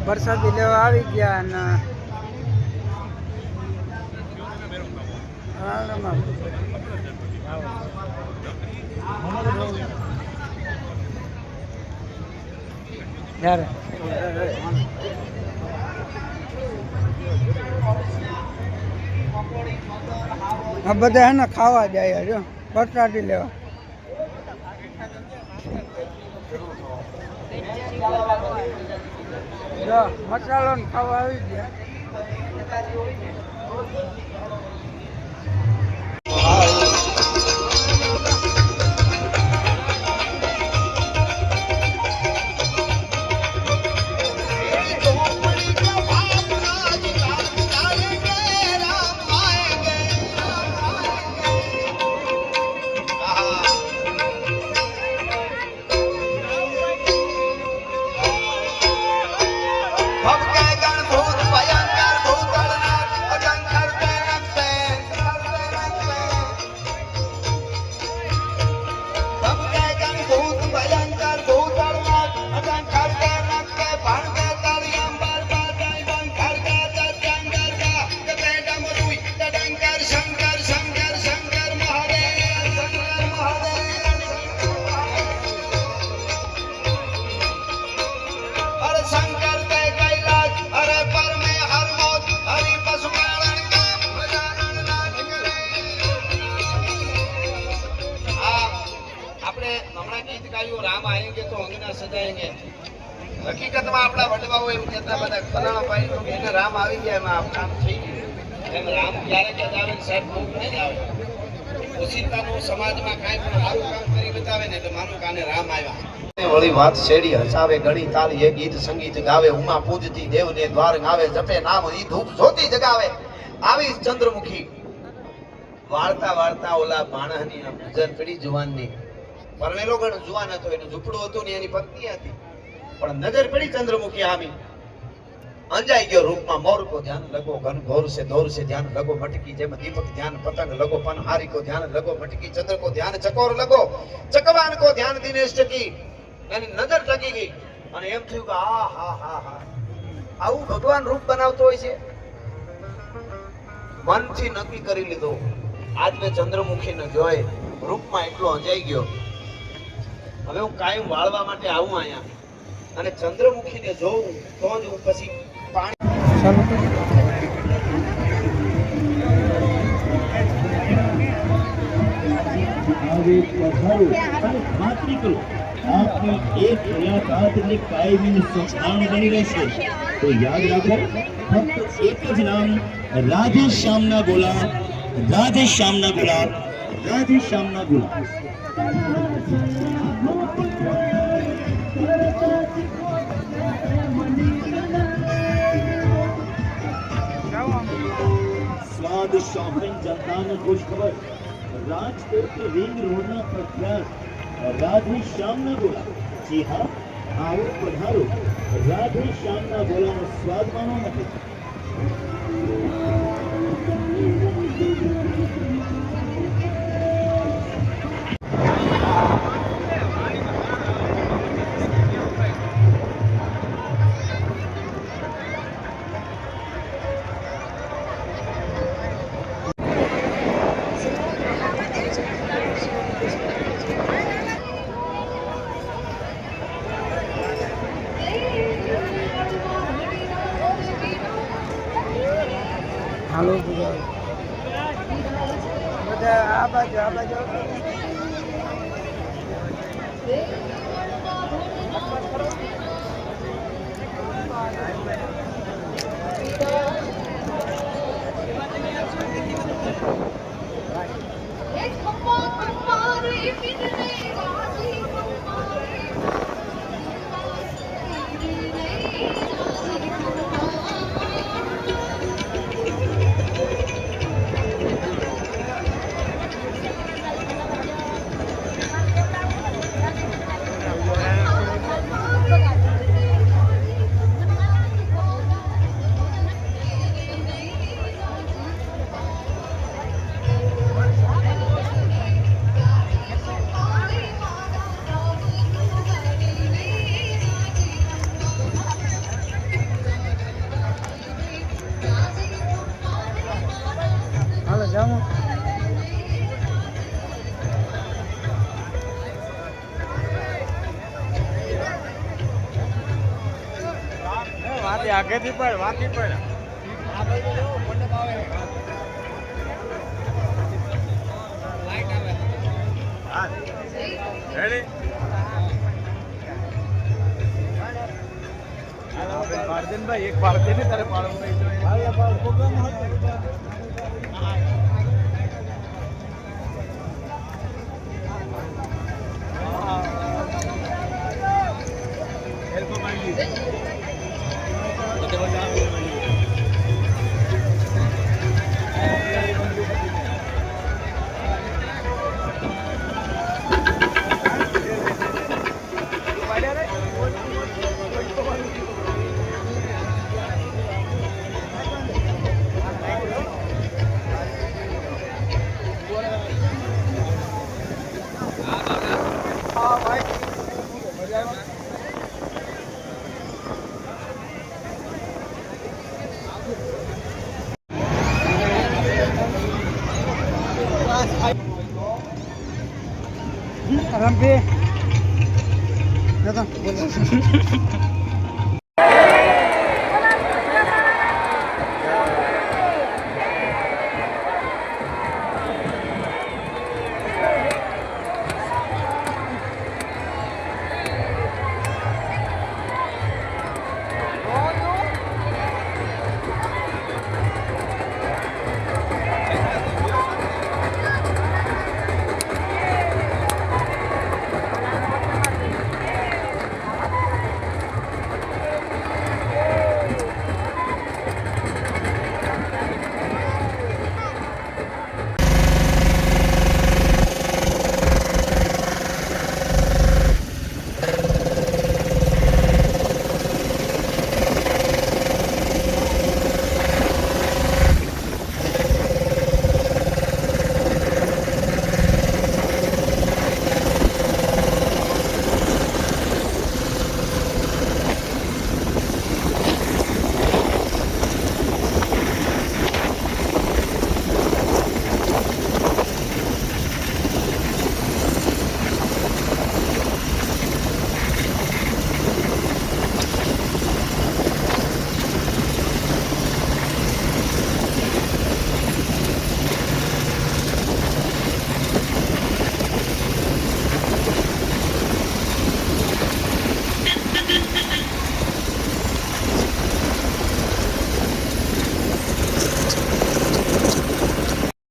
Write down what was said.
પ્રસાદી લેવા આવી ગયા અને આ બધા હે ને ખાવા જાય જો પ્રસાદી લેવા. મસાલો ને ખાવા આવી ગયા. राम आएंगे तो अंगना सजाएंगे. હકીકતમાં આપણા વડવાઓ એમ કહેતા બધા ફલાણા ભાઈ તો એને રામ આવી ગયા એમાં આ કામ થઈ ગયું. એમ રામ ક્યારેક જ આવે ને સાહેબ બહુ જ આવે. ઓછીતાનું સમાજમાં કાંઈ પણ સારું કામ કરી બતાવે ને તો માનું કાને રામ આવ્યા. વળી વાત શેડી હસાવે ગણી તાળી એ ગીત સંગીત ગાવે ઉમા પૂજતી દેવને દ્વાર ગાવે જપે નામ ઈ ધૂપ જ્યોતિ જગાવે. આવી ચંદ્રમુખી વાર્તા વાર્તા ઓલા માણસની નજર પડી જુવાનની. પરણેલો ગણ જુવાન હતો, એનું ઝૂંપડું હતું ને એની પત્ની હતી, પણ નજર પડી ચંદ્રમુખી આમી. અંજાઈ ગયો રૂપમાં મોર કો ધ્યાન લગો ઘન ઘોર સે દોર સે ધ્યાન લગો મટકી જેમ દીપક ધ્યાન પતંગ લગો પન હારી કો ધ્યાન લગો મટકી ચંદ્ર કો ધ્યાન ચકોર લગો ચકવાન કો ધ્યાન દિનેશ ટકી. એની નજર ટકી ગઈ અને એમ થયું કે આ હા હા હા આવું ભગવાન રૂપ બનાવતો હોય છે. મનથી નક્કી કરી લીધું આજ મેં ચંદ્રમુખીને જોઈ રૂપમાં એટલો અંજાઈ ગયો, હવે હું કાયમ વાળવા માટે આવું અહીંયા અને ચંદ્રમુખીને જોઉં તો જ હું પછી પાણી. આપની એક મુલાકાતને કાયમી સંસ્થાન બની રહેશે. તો યાદ રાખો, ફક્ત એક જ નામ, રાધે શ્યામના ગુલામ, રાધે શ્યામના ગુલામ, રાધે શ્યામના ગુલામ. સ્વાદ શોપિંગ જનતાને ખુશ ખબર, રાજકોટ રિંગ રોડના પ્રખ્યાત રાધે શ્યામના ગોલા. જી હા, આવો પધારો, રાધે શ્યામના ગોલાનો સ્વાદ માનો નથી. હાલો બધા આ બાજુ આગેથી પણ વાકી પણ આ બાજુ જો મંડપ આવે લાઈટ આવે હા રેડી ભારતીનભાઈ એક ભારતીય ને તારે પાડો પ્રોગ્રામ રમપી બોલો